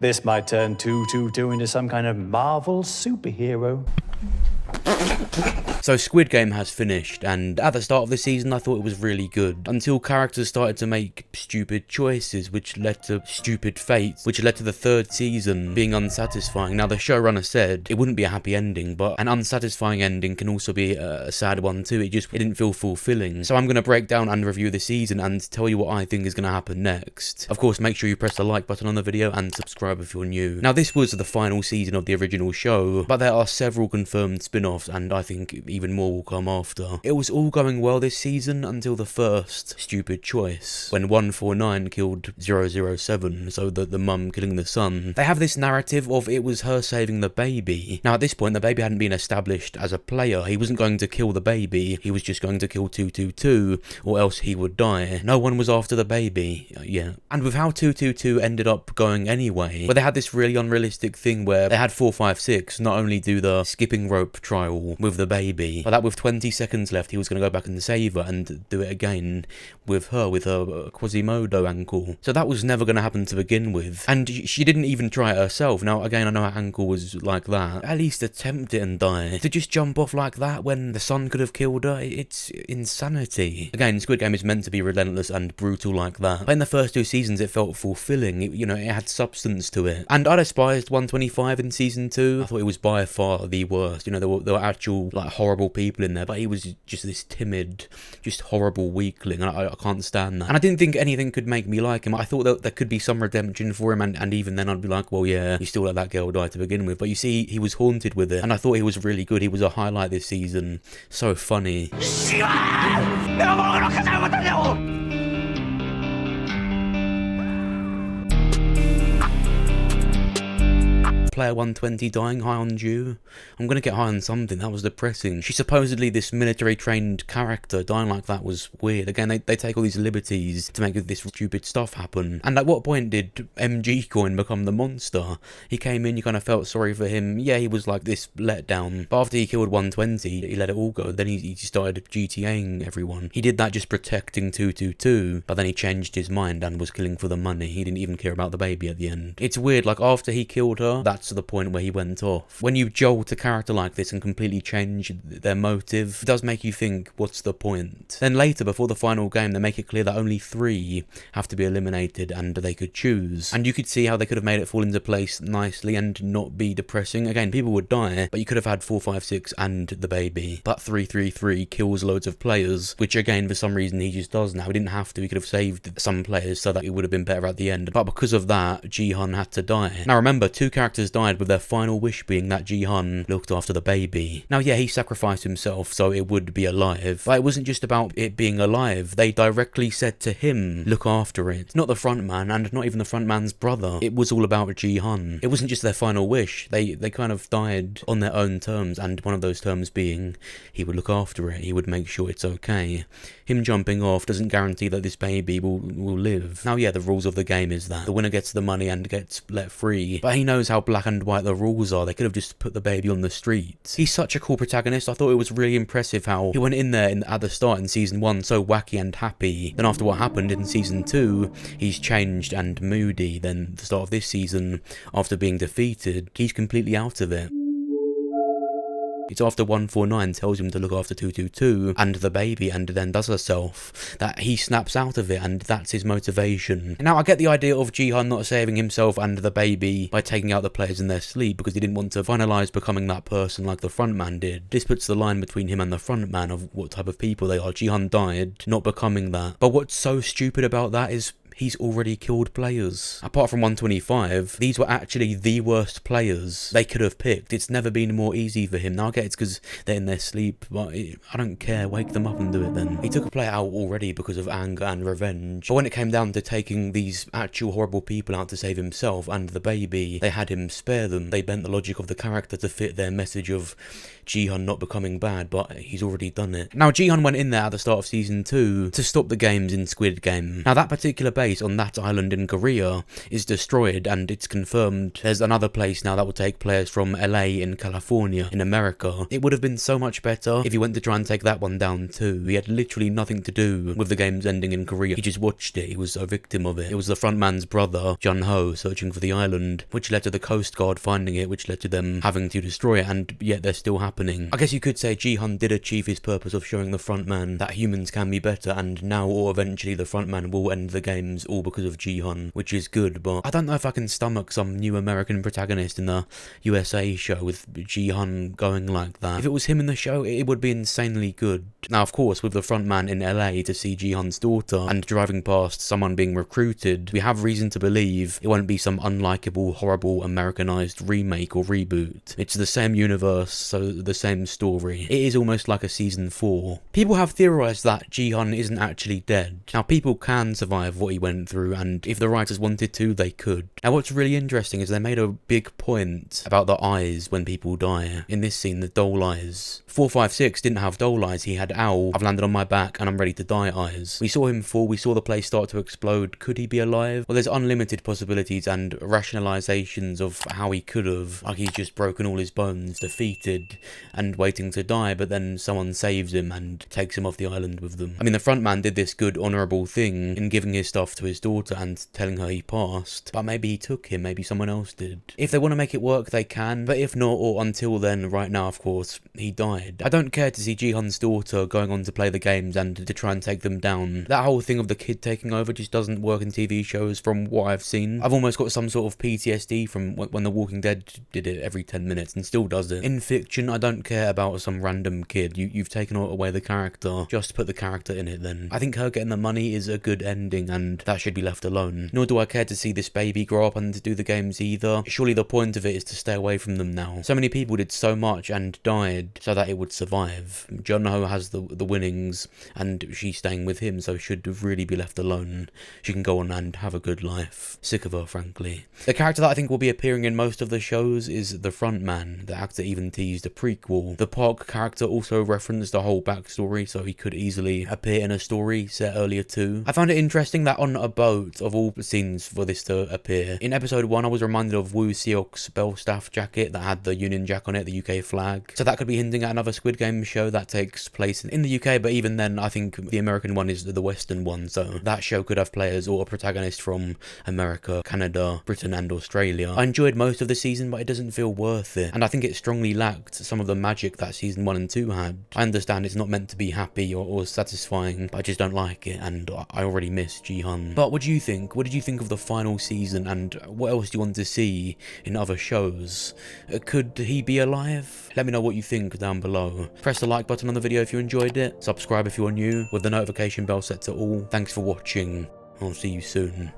This might turn 222 into some kind of Marvel superhero. So Squid Game has finished, and at the start of the season I thought it was really good, until characters started to make stupid choices which led to stupid fates, which led to the third season being unsatisfying. Now the showrunner said it wouldn't be a happy ending, but an unsatisfying ending can also be a sad one too. It didn't feel fulfilling. So I'm going to break down and review the season and tell you what I think is going to happen next. Of course, make sure you press the like button on the video and subscribe if you're new. Now this was the final season of the original show, but there are several confirmed spin-offs, and I think even more will come after. It was all going well this season until the first stupid choice, when 149 killed 007, so the mum killing the son. They have this narrative of it was her saving the baby. Now at this point the baby hadn't been established as a player. He wasn't going to kill the baby, he was just going to kill 222 or else he would die. No one was after the baby, yeah. And with how 222 ended up going anyway, where they had this really unrealistic thing where they had 456 not only do the skipping rope trial with the baby, but that with 20 seconds left he was going to go back and save her and do it again with her Quasimodo ankle. So that was never going to happen to begin with, and she didn't even try it herself. Now again, I know her ankle was like that. At least attempt it and die. To just jump off like that when the son could have killed her, it's insanity. Again, Squid Game is meant to be relentless and brutal like that, but in the first two seasons it felt fulfilling. It had substance to it. And I despised 125 in season 2. I thought it was by far the worst. There were actual like horrible people in there, but he was just this timid, just horrible weakling, and I can't stand that. And I didn't think anything could make me like him. I thought that there could be some redemption for him, and even then I'd be like, well yeah, you still let that girl die to begin with. But you see, he was haunted with it, and I thought he was really good. He was a highlight this season. So funny. Player 120 dying high on Jew. I'm gonna get high on something. That was depressing. She's supposedly this military trained character. Dying like that was weird. Again, they take all these liberties to make this stupid stuff happen. And at what point did MG Coin become the monster? He came in, you kind of felt sorry for him. Yeah, he was like this letdown, but after he killed 120 he let it all go. Then he started GTAing everyone. He did that just protecting 222, but then he changed his mind and was killing for the money. He didn't even care about the baby at the end. It's weird, like after he killed her, that's to the point where he went off. When you jolt a character like this and completely change their motive, it does make you think, what's the point? Then later, before the final game, they make it clear that only 3 have to be eliminated and they could choose. And you could see how they could have made it fall into place nicely and not be depressing. Again, people would die, but you could have had 456 and the baby. But 333 kills loads of players, which again, for some reason, he just does now. He didn't have to. He could have saved some players so that it would have been better at the end. But because of that, Gi-hun had to die. Now remember, 2 characters died with their final wish being that Gi-hun looked after the baby. Now yeah, he sacrificed himself so it would be alive, but it wasn't just about it being alive. They directly said to him, look after it. Not the front man, and not even the front man's brother. It was all about Gi-hun. It wasn't just their final wish. They kind of died on their own terms, and one of those terms being he would look after it, he would make sure it's okay. Him jumping off doesn't guarantee that this baby will live. Now yeah, the rules of the game is that the winner gets the money and gets let free, but he knows how black and white the rules are. They could have just put the baby on the streets. He's such a cool protagonist. I thought it was really impressive how he went in there at the start in season 1 so wacky and happy. Then after what happened in season 2, he's changed and moody. Then the start of this season, after being defeated, he's completely out of it. It's after 149 tells him to look after 222 and the baby and then does herself that he snaps out of it, and that's his motivation. Now I get the idea of Gi-hun not saving himself and the baby by taking out the players in their sleep because he didn't want to finalise becoming that person like the frontman did. This puts the line between him and the frontman of what type of people they are. Gi-hun died not becoming that. But what's so stupid about that is he's already killed players. Apart from 125, these were actually the worst players they could have picked. It's never been more easy for him. Now I get it's because they're in their sleep, but I don't care. Wake them up and do it then. He took a player out already because of anger and revenge. But when it came down to taking these actual horrible people out to save himself and the baby, they had him spare them. They bent the logic of the character to fit their message of Gi-hun not becoming bad, but he's already done it. Now, Gi-hun went in there at the start of season 2 to stop the games in Squid Game. Now, that particular base on that island in Korea is destroyed, and it's confirmed there's another place now that will take players from LA in California in America. It would have been so much better if he went to try and take that one down too. He had literally nothing to do with the games ending in Korea. He just watched it. He was a victim of it. It was the frontman's brother, Jun-ho, searching for the island, which led to the Coast Guard finding it, which led to them having to destroy it, and yet they're still happening. I guess you could say Gi-hun did achieve his purpose of showing the frontman that humans can be better, and now or eventually the frontman will end the games all because of Gi-hun, which is good, but I don't know if I can stomach some new American protagonist in the USA show with Gi-hun going like that. If it was him in the show, it would be insanely good. Now, of course, with the frontman in LA to see Gi-hun's daughter and driving past someone being recruited, we have reason to believe it won't be some unlikable, horrible, Americanized remake or reboot. It's the same universe, so the same story. It is almost like a season 4. People have theorized that Gi-hun isn't actually dead. Now, people can survive what he went through, and if the writers wanted to, they could. Now, what's really interesting is they made a big point about the eyes when people die. In this scene, the doll eyes. 456 didn't have doll eyes, he had owl, I've landed on my back and I'm ready to die eyes. We saw him fall, we saw the place start to explode. Could he be alive? Well, there's unlimited possibilities and rationalizations of how he could have. Like he's just broken all his bones, defeated and waiting to die, but then someone saves him and takes him off the island with them. I mean, the frontman did this good, honourable thing in giving his stuff to his daughter and telling her he passed, but maybe he took him, maybe someone else did. If they want to make it work, they can, but if not, or until then, right now, of course, he died. I don't care to see Gi-hun's daughter going on to play the games and to try and take them down. That whole thing of the kid taking over just doesn't work in TV shows from what I've seen. I've almost got some sort of PTSD from when The Walking Dead did it every 10 minutes and still does it. In fiction, I don't care about some random kid. You've taken away the character. Just put the character in it then. I think her getting the money is a good ending and that should be left alone. Nor do I care to see this baby grow up and do the games either. Surely the point of it is to stay away from them now. So many people did so much and died so that it would survive. Jun-ho has the winnings and she's staying with him, so should really be left alone. She can go on and have a good life. Sick of her, frankly. The character that I think will be appearing in most of the shows is the frontman. The actor even teased a prequel. The Park character also referenced the whole backstory, so he could easily appear in a story set earlier too. I found it interesting that on a boat, of all scenes for this to appear, in episode 1 I was reminded of Woo Seok's Bellstaff jacket that had the Union Jack on it, the UK flag. So that could be hinting at another Squid Game show that takes place in the UK, but even then I think the American one is the Western one, so that show could have players or a protagonist from America, Canada, Britain and Australia. I enjoyed most of the season, but it doesn't feel worth it, and I think it strongly lacked some of the magic that season 1 and 2 had. I understand it's not meant to be happy or satisfying, but I just don't like it, and I already miss Gi-hun. But what do you think? What did you think of the final season, and what else do you want to see in other shows? Could he be alive? Let me know what you think down below. Press the like button on the video if you enjoyed it, subscribe if you're new, with the notification bell set to all. Thanks for watching, I'll see you soon.